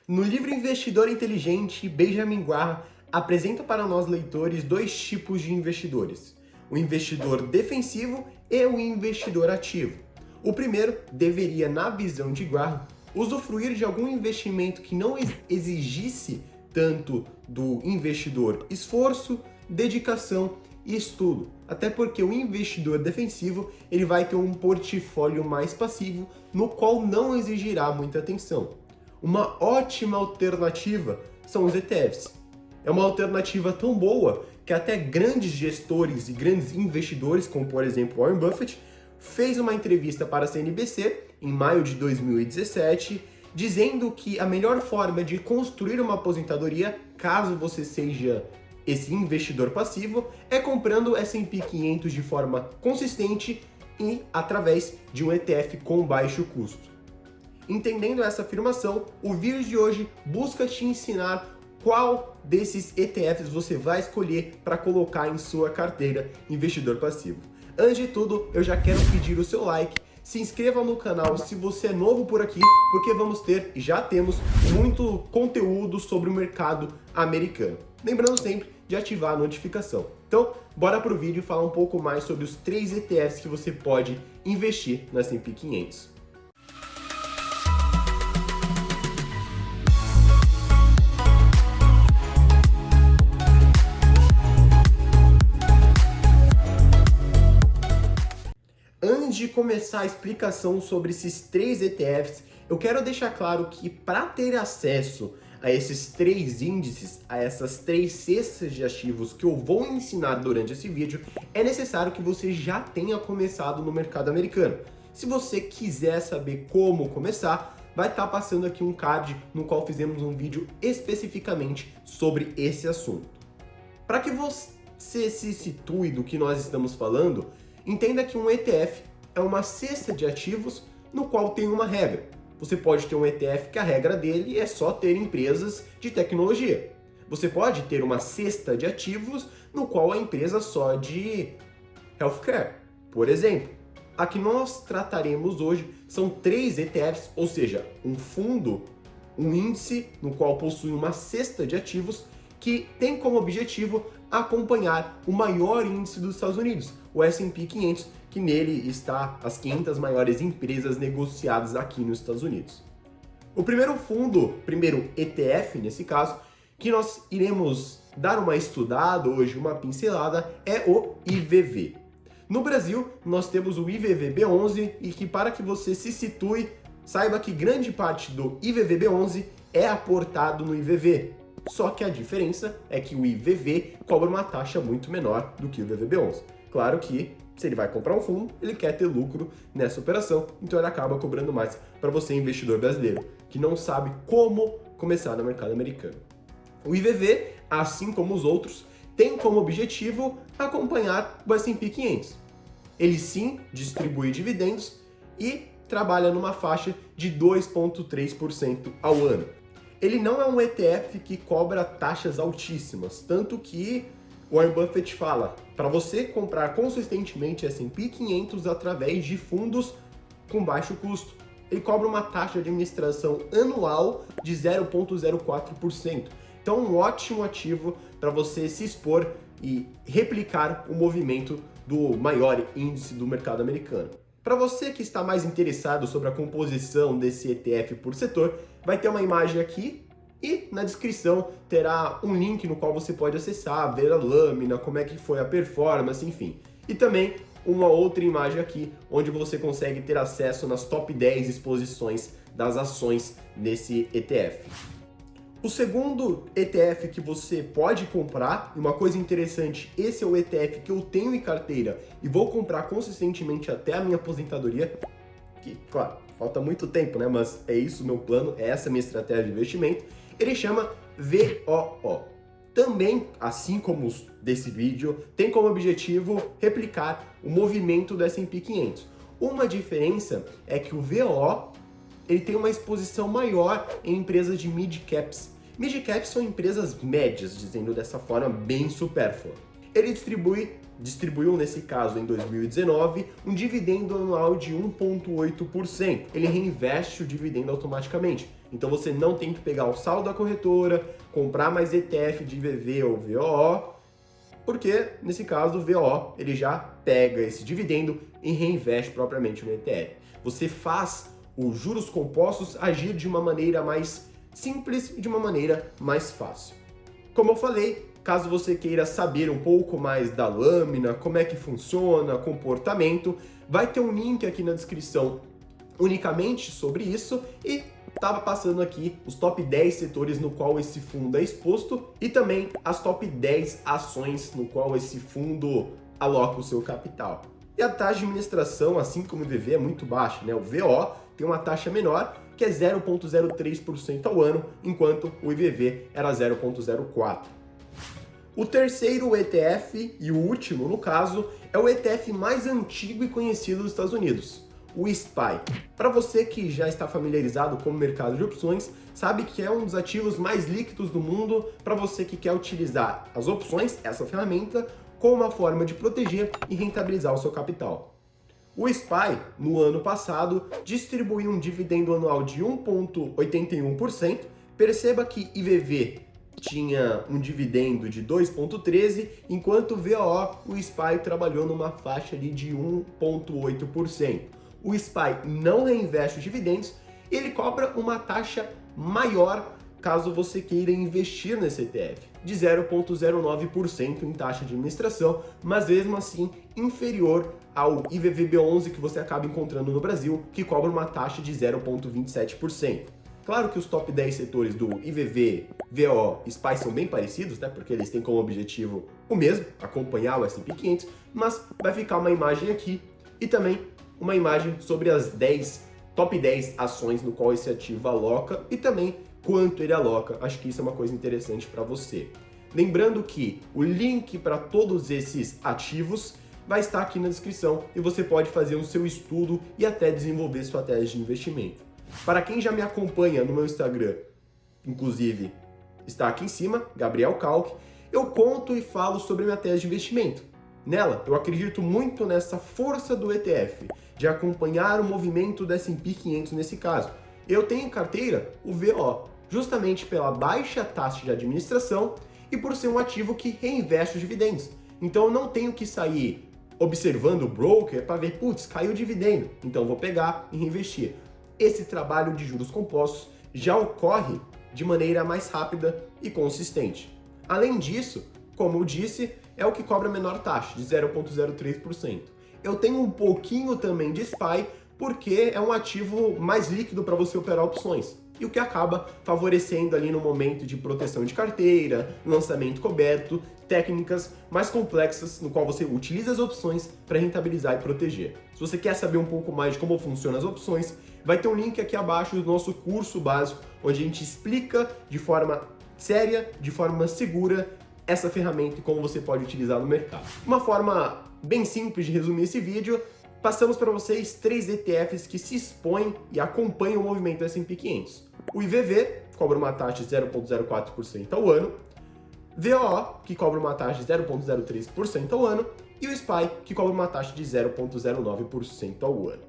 No livro Investidor Inteligente, Benjamin Graham apresenta para nós leitores dois tipos de investidores: o investidor defensivo e o investidor ativo. O primeiro deveria, na visão de Graham, usufruir de algum investimento que não exigisse tanto do investidor esforço, dedicação e estudo, até porque o investidor defensivo ele vai ter um portfólio mais passivo, no qual não exigirá muita atenção. Uma ótima alternativa são os ETFs. É uma alternativa tão boa que até grandes gestores e grandes investidores, como por exemplo Warren Buffett, fez uma entrevista para a CNBC em maio de 2017, dizendo que a melhor forma de construir uma aposentadoria, caso você seja esse investidor passivo, é comprando o S&P 500 de forma consistente e através de um ETF com baixo custo. Entendendo essa afirmação, o vídeo de hoje busca te ensinar qual desses ETFs você vai escolher para colocar em sua carteira investidor passivo. Antes de tudo, eu já quero pedir o seu like, se inscreva no canal se você é novo por aqui, porque vamos ter e já temos muito conteúdo sobre o mercado americano. Lembrando sempre de ativar a notificação. Então, bora pro vídeo falar um pouco mais sobre os 3 ETFs que você pode investir no S&P 500. Antes de começar a explicação sobre esses 3 ETFs, eu quero deixar claro que para ter acesso a esses 3 índices, a essas 3 cestas de ativos que eu vou ensinar durante esse vídeo, é necessário que você já tenha começado no mercado americano. Se você quiser saber como começar, vai estar passando aqui um card no qual fizemos um vídeo especificamente sobre esse assunto. Para que você se situe do que nós estamos falando, entenda que um ETF é uma cesta de ativos no qual tem uma regra. Você pode ter um ETF que a regra dele é só ter empresas de tecnologia. Você pode ter uma cesta de ativos no qual a empresa só de healthcare, por exemplo. A que nós trataremos hoje são 3 ETFs, ou seja, um fundo, um índice no qual possui uma cesta de ativos que tem como objetivo acompanhar o maior índice dos Estados Unidos, o S&P 500, que nele está as 500 maiores empresas negociadas aqui nos Estados Unidos. O primeiro fundo, primeiro ETF nesse caso, que nós iremos dar uma estudada hoje, uma pincelada, é o IVV. No Brasil, nós temos o IVVB11 e que para que você se situe, saiba que grande parte do IVVB11 é aportado no IVV. Só que a diferença é que o IVV cobra uma taxa muito menor do que o IVVB11. Claro que, se ele vai comprar um fundo, ele quer ter lucro nessa operação, então ele acaba cobrando mais para você, investidor brasileiro, que não sabe como começar no mercado americano. O IVV, assim como os outros, tem como objetivo acompanhar o S&P 500. Ele sim distribui dividendos e trabalha numa faixa de 2,3% ao ano. Ele não é um ETF que cobra taxas altíssimas, tanto que Warren Buffett fala para você comprar consistentemente S&P 500 através de fundos com baixo custo. Ele cobra uma taxa de administração anual de 0,04%. Então, um ótimo ativo para você se expor e replicar o movimento do maior índice do mercado americano. Para você que está mais interessado sobre a composição desse ETF por setor, vai ter uma imagem aqui e na descrição terá um link no qual você pode acessar, ver a lâmina, como é que foi a performance, enfim. E também uma outra imagem aqui, onde você consegue ter acesso nas top 10 exposições das ações nesse ETF. O segundo ETF que você pode comprar, e uma coisa interessante, esse é o ETF que eu tenho em carteira e vou comprar consistentemente até a minha aposentadoria, que, claro, falta muito tempo, né? Mas é isso o meu plano, é essa a minha estratégia de investimento. Ele chama VOO. Também, assim como os desse vídeo, tem como objetivo replicar o movimento do S&P 500. Uma diferença é que o VOO ele tem uma exposição maior em empresas de mid-caps. Mid-caps são empresas médias, dizendo dessa forma bem supérflua. Ele distribuiu, nesse caso, em 2019, um dividendo anual de 1,8%. Ele reinveste o dividendo automaticamente. Então você não tem que pegar o saldo da corretora, comprar mais ETF de IVV ou VOO, porque nesse caso o VOO ele já pega esse dividendo e reinveste propriamente no ETF. Você faz os juros compostos agir de uma maneira mais simples e de uma maneira mais fácil. Como eu falei, caso você queira saber um pouco mais da lâmina, como é que funciona, comportamento, vai ter um link aqui na descrição unicamente sobre isso e estava passando aqui os top 10 setores no qual esse fundo é exposto e também as top 10 ações no qual esse fundo aloca o seu capital. E a taxa de administração, assim como o IVV, é muito baixa, né? O VO tem uma taxa menor, que é 0,03% ao ano, enquanto o IVV era 0,04%. O terceiro ETF, e o último no caso, é o ETF mais antigo e conhecido dos Estados Unidos, o SPY. Para você que já está familiarizado com o mercado de opções, sabe que é um dos ativos mais líquidos do mundo para você que quer utilizar as opções, essa ferramenta, como uma forma de proteger e rentabilizar o seu capital. O SPY, no ano passado, distribuiu um dividendo anual de 1,81%. Perceba que IVV tinha um dividendo de 2,13%, enquanto o VOO, o SPY trabalhou numa faixa ali de 1,8%. O SPY não reinveste os dividendos e ele cobra uma taxa maior caso você queira investir nesse ETF, de 0,09% em taxa de administração, mas mesmo assim inferior ao IVVB11 que você acaba encontrando no Brasil, que cobra uma taxa de 0,27%. Claro que os top 10 setores do IVV, VO e SPY são bem parecidos, né? Porque eles têm como objetivo o mesmo, acompanhar o S&P 500, mas vai ficar uma imagem aqui e também uma imagem sobre as top 10 ações no qual esse ativo aloca e também quanto ele aloca. Acho que isso é uma coisa interessante para você. Lembrando que o link para todos esses ativos vai estar aqui na descrição e você pode fazer o seu estudo e até desenvolver sua tese de investimento. Para quem já me acompanha no meu Instagram, inclusive está aqui em cima, Gabriel Kalk, eu conto e falo sobre minha tese de investimento. Nela, eu acredito muito nessa força do ETF, de acompanhar o movimento do S&P 500 nesse caso. Eu tenho em carteira o VO, justamente pela baixa taxa de administração e por ser um ativo que reinveste os dividendos. Então eu não tenho que sair observando o broker para ver, putz, caiu o dividendo, então eu vou pegar e reinvestir. Esse trabalho de juros compostos já ocorre de maneira mais rápida e consistente. Além disso, como eu disse, é o que cobra a menor taxa, de 0,03%. Eu tenho um pouquinho também de SPY, porque é um ativo mais líquido para você operar opções, e o que acaba favorecendo ali no momento de proteção de carteira, lançamento coberto, técnicas mais complexas no qual você utiliza as opções para rentabilizar e proteger. Se você quer saber um pouco mais de como funcionam as opções, vai ter um link aqui abaixo do nosso curso básico, onde a gente explica de forma séria, de forma segura, essa ferramenta e como você pode utilizar no mercado. Uma forma bem simples de resumir esse vídeo, passamos para vocês 3 ETFs que se expõem e acompanham o movimento do S&P 500. O IVV cobra uma taxa de 0,04% ao ano, VOO, que cobra uma taxa de 0,03% ao ano, e o SPY, que cobra uma taxa de 0,09% ao ano.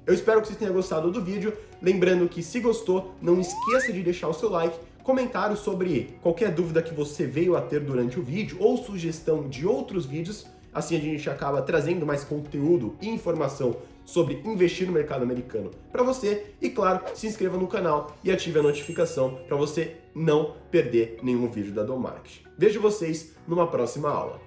Eu espero que você tenha gostado do vídeo, lembrando que se gostou, não esqueça de deixar o seu like, comentário sobre qualquer dúvida que você veio a ter durante o vídeo ou sugestão de outros vídeos. Assim a gente acaba trazendo mais conteúdo e informação sobre investir no mercado americano para você. E claro, se inscreva no canal e ative a notificação para você não perder nenhum vídeo da Dom Marketing. Vejo vocês numa próxima aula.